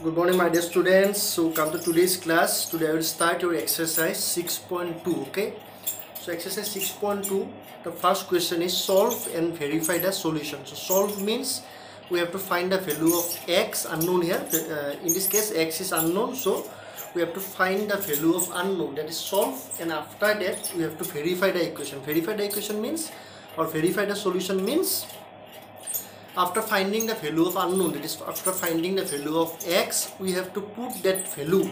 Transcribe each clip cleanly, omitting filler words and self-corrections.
Good morning, my dear students. So come to today's class. Today I will start your exercise 6.2. Okay, so exercise 6.2, the first question is solve and verify the solution. So solve means we have to find the value of x unknown here. In this case x is unknown, so we have to find the value of unknown, that is solve, and after that we have to verify the equation. Verify the equation means, or verify the solution means, after finding the value of unknown, that is after finding the value of x, we have to put that value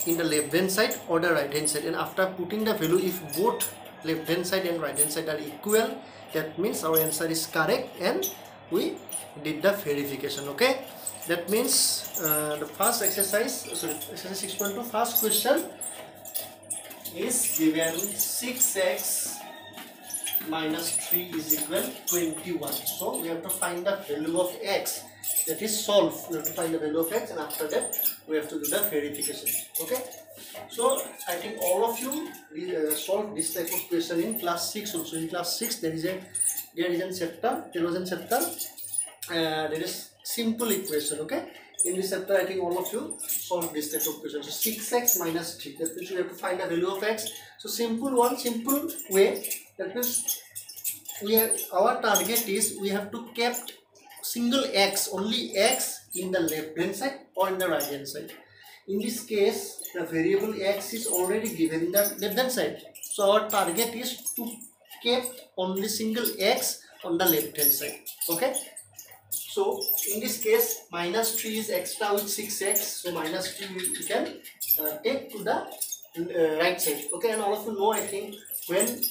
in the left hand side or the right hand side, and after putting the value, if both left hand side and right hand side are equal, that means our answer is correct and we did the verification. Okay, that means the first exercise, exercise 6.2, first question is given 6x minus 3 is equal 21. So we have to find the value of x, that is solve. We have to find the value of x, and after that we have to do the verification. Okay, so I think all of you solve this type of question in class 6 also. In class 6 there is a chapter, there was a chapter, there is simple equation. Okay, in this chapter I think all of you solve this type of question. So 6x minus 3, that means we have to find the value of x. So simple way, that means our target is we have to keep single x, only x in the left hand side or in the right hand side. In this case the variable x is already given in the left hand side, so our target is to keep only single x on the left hand side. Okay, so in this case minus 3 is extra with 6x, so minus 3 we can take to the right side. Okay, and all of you know, I think when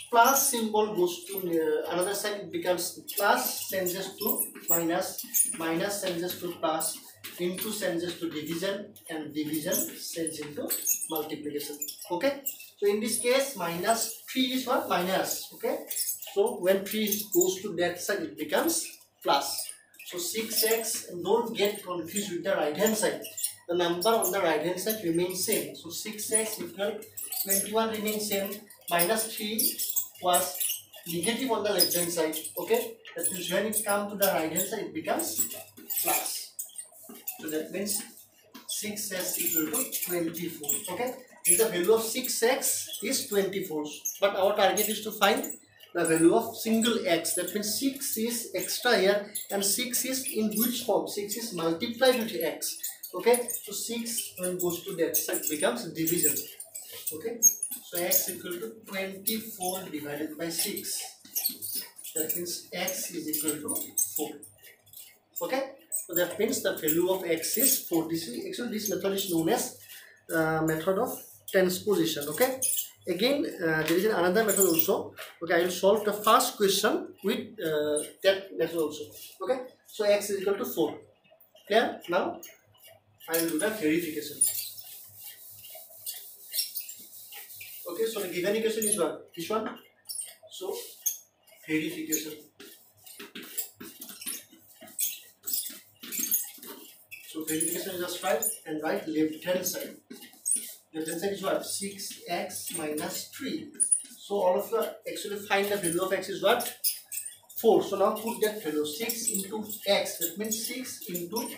plus symbol goes to another side, it becomes plus changes to minus, minus changes to plus, into changes to division, and division changes into multiplication. Okay, so in this case minus 3 is what? Minus. Okay, so when 3 goes to that side, it becomes plus. So 6x, don't get confused with the right hand side. The number on the right hand side remains same. So 6x equal 21 remains same. Minus 3 was negative on the left hand side. Okay, that means when it comes to the right hand side, it becomes plus. So that means 6x equal to 24. Okay, if the value of 6x is 24, but our target is to find the value of single x, that means 6 is extra here, and 6 is in which form? 6 is multiplied with x. Okay, so 6 when goes to that side becomes division. Okay, so x equal to 24 divided by 6, that means x is equal to 4. Okay, so that means the value of x is 4. This method is known as method of transposition. Okay, again there is another method also. Okay, I will solve the first question with that method also. Okay, so x is equal to 4. Clear? Now I will do the verification. Okay, so the given equation is what? This one. So verification. So verification is just right, and right left hand side. Left hand side is what? 6x minus 3. So all of you actually find the value of x is what? 4. So now put that value, 6 into x, that means 6 into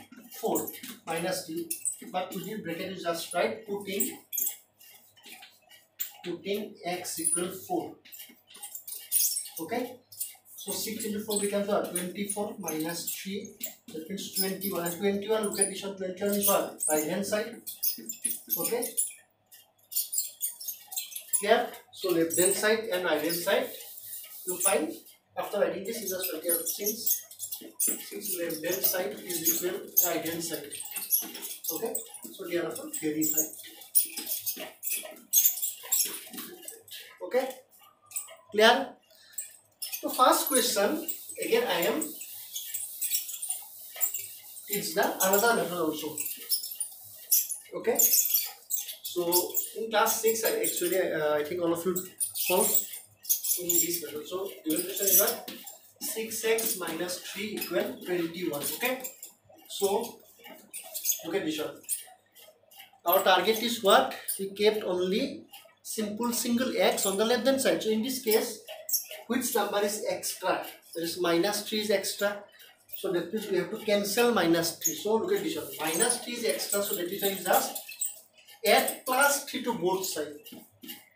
4 minus 3. But within bracket is just right, putting x equal 4. Okay, so 6 into 4 becomes what? 24 minus 3, that means 21. And 21, look at this one, 21 is what? Right hand side. Okay, here, so left hand side and right hand side you find. After writing this, you just write here, since left hand side is equal right hand side. Okay, so they are also verified. Okay, clear? So first question, again I am, it's the another method also. Okay, so in class 6 I think all of you solve in this method. So given question is what? 6x minus 3 equal 21. Okay, so look at this one. Our target is what? We kept only simple single x on the left hand side. So in this case, which number is extra? There is minus 3 is extra, So that means we have to cancel minus 3. So look at this one. Minus 3 is extra, so that is why is just add plus 3 to both sides.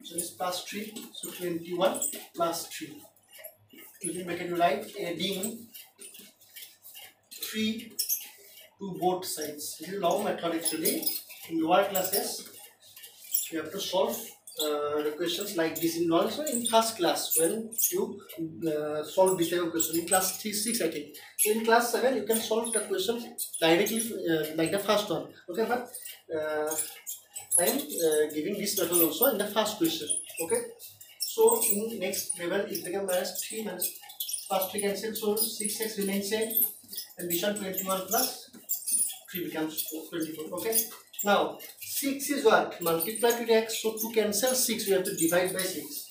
So it's plus 3. So 21 plus 3. You can make it right. Adding 3 to both sides. This is long method actually. In lower classes, you have to solve the questions like this. In also in first class when you solve this type of question in class 6 I think. In class 7 you can solve the question directly like the first one. Okay, but I am giving this method also in the first question. Okay, so in next level it becomes minus 3 minus plus 3 cancel, so 6x remains same, and this one 21 plus 3 becomes 24. Okay, now 6 is what? Multiplied with x, so to cancel 6 we have to divide by 6.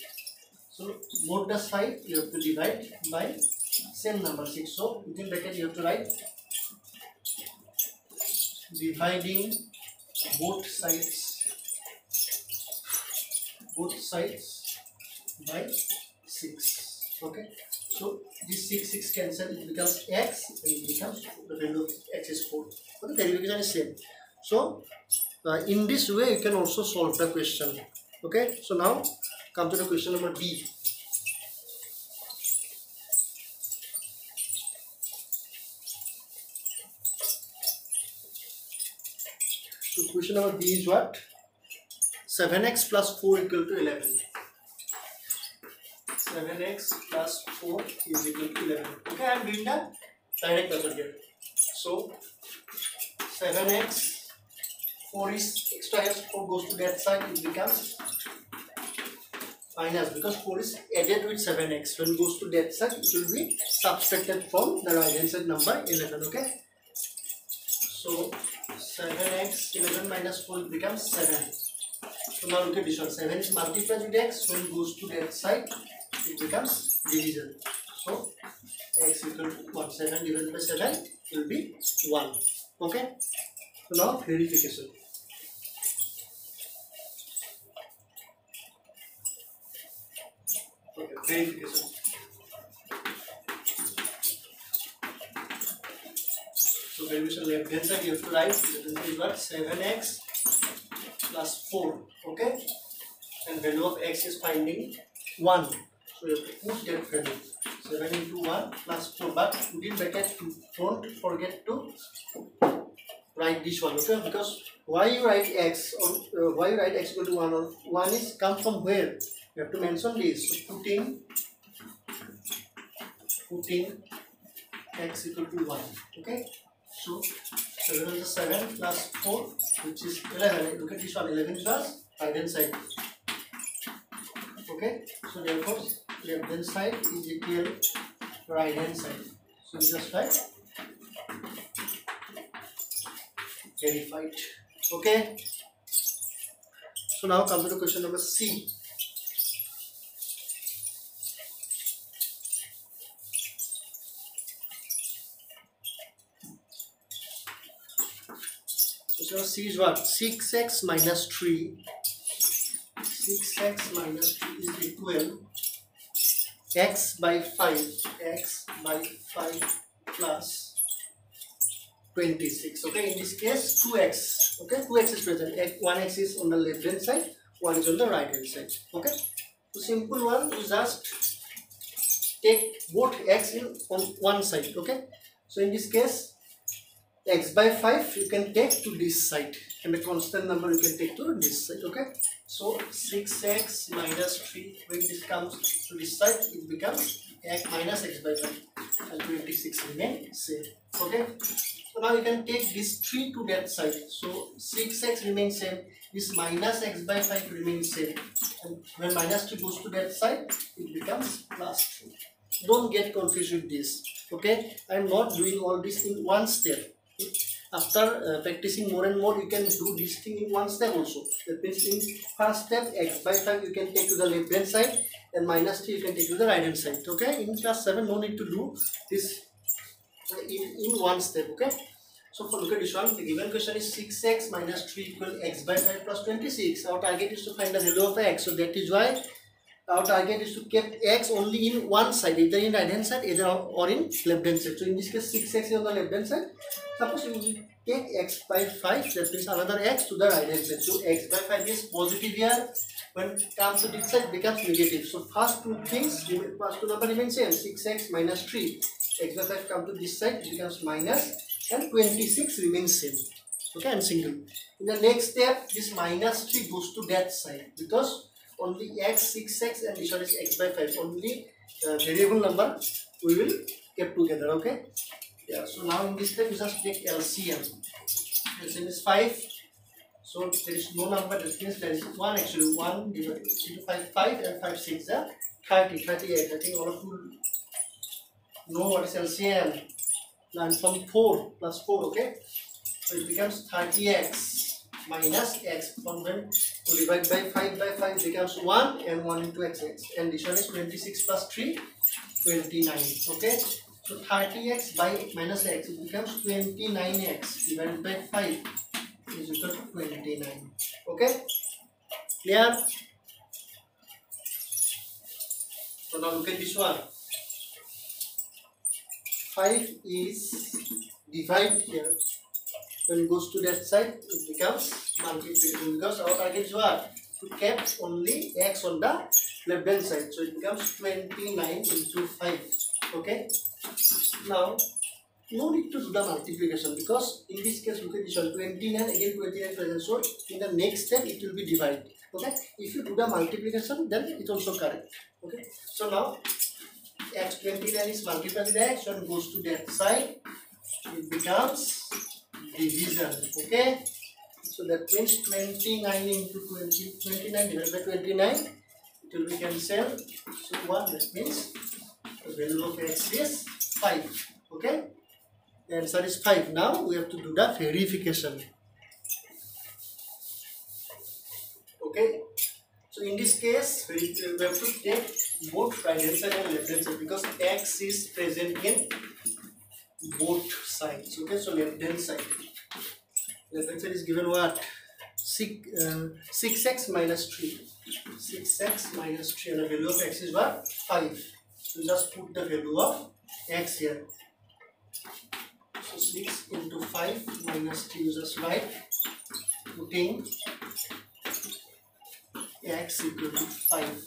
So both the side you have to divide by same number 6. So within bracket you have to write dividing both sides by 6. Okay, so this 6 cancel, it becomes x and it becomes the value of x is 4. Okay, the derivation is same. So in this way you can also solve the question. Okay, so now come to the question number B. So question number B is what? 7x plus 4 equal to 11. 7x plus 4 is equal to 11. Okay, I am doing the direct method here. So 7x, 4 is extra here, 4 goes to that side, it becomes minus, because 4 is added with 7x. When it goes to that side, it will be subtracted from the right hand side number 11. Okay, so 7x, 11 minus 4 becomes 7. So now look at this one. 7 is multiplied with x. When it goes to that side, it becomes division. So x equal to 1. 7 divided by 7 will be 1. Okay. So now verification. Okay, verification. So verification left hand side you have to write is what? 7x plus 4. Okay, and value of x is finding 1. So you have to put that value 7 into 1 plus 4. But within bracket don't forget to write this one. Okay, because why you write x or why you write x equal to 1 or 1 is come from where? You have to mention this. So putting x equal to 1. Okay, so 7 is 7 plus 4, which is 11. Look at this one, 11 plus right hand side. Okay, so therefore left hand side is equal right hand side. So just write verified. Okay, so now come to the question number C. So C is what? 6x minus 3. 6x minus 3 is equal x by 5. X by 5 plus 26. Okay, in this case 2x. Okay, 2x is present. 1x is on the left hand side, 1 is on the right hand side. Okay, so simple one, you just take both x in on one side. Okay, so in this case x by 5 you can take to this side, and the constant number you can take to this side. Okay, so 6x minus 3, when this comes to this side, it becomes x minus x by 5, and 26 remain same. Okay, so now you can take this 3 to that side, so 6x remains same, this minus x by 5 remains same, and when minus 3 goes to that side, it becomes plus 3. Don't get confused with this. Okay, I am not doing all this in one step. After practicing more and more, you can do this thing in one step also. That means in first step, x by 5 you can take to the left hand side, and minus 3 you can take to the right hand side. Okay, in class 7 no need to do this in one step. Okay, so for look at this one, the given question is 6x minus 3 equal x by 5 plus 26. Our target is to find the value of x, so that is why Our target is to keep x only in one side, either in right hand side, either or in left hand side. So in this case 6x is on the left hand side. Suppose you will take x by 5, that means another x to the right hand side. So x by 5 is positive here. When it comes to this side, becomes negative. So first two things, first two number remain same. 6x minus 3. X by 5 come to this side, it becomes minus, and 26 remains same. Okay, and single. In the next step, this minus 3 goes to that side because only x, 6x, and this one is x by 5. Only variable number we will keep together. Okay. Yeah. So now in this step, we just take LCM. LCM is 5. So there is no number. That means there is 1 actually. 1 divided into 5, 5 and 5, 6. 30, 38. I think all of you know what is LCM. And from 4 plus 4. Okay. So it becomes 30x minus x. From when we divide by 5 becomes 1 and 1 into x. And this one is 26 plus 3, 29. Okay. So 30x by minus x, it becomes 29x divided by 5 is equal to 29. Okay. Clear? So now look at this one. 5 is divided here. When it goes to that side, it becomes multiplication because our target is what? To keep only x on the left hand side. So it becomes 29 into 5. Okay. Now, no need to do the multiplication because in this case, look at this one. 29 again 29 present. So in the next step, it will be divided. Okay. If you do the multiplication, then it's also correct. Okay. So now, x 29 is multiplied with x, and goes to that side. It becomes division. Okay. So that means 29 into 20, 29 divided by 29, it will be cancelled. So 1, that means the value of x is 5. Okay. The answer is 5. Now we have to do the verification. Okay. So in this case, we have to take both right hand side and left hand side because x is present in both sides. Okay, so left hand side. Left hand side is given what? 6x minus 3. 6x minus 3, and the value of x is what? 5. So just put the value of x here. So 6 into 5 minus 3 is just right. Putting x equal to 5.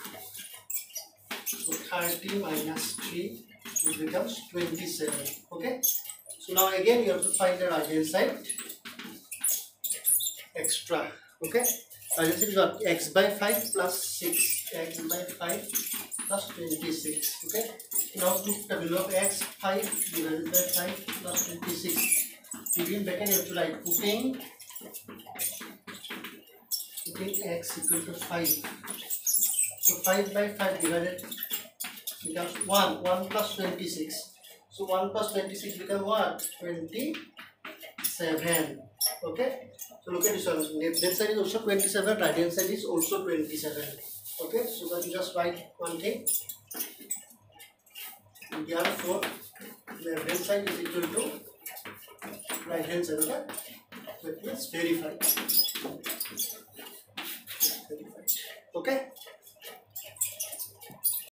So 30 minus 3, it becomes 27. Okay. So now again you have to find the right hand side. Extra. Okay. Right hand side is what? X by 5 plus 6. X by 5 plus 26. Okay. Now put the value of x, 5 divided by 5 plus 26. Between bracket you have to write putting x equal to 5. So 5 by 5 divided becomes 1. 1 plus 26. So 1 plus 26 becomes what? 27. Okay. So look at this one. Left hand side is also 27. Right hand side is also 27. Okay. So then just write one thing. Therefore, left hand side is equal to right hand side. Okay. That means verified. Okay.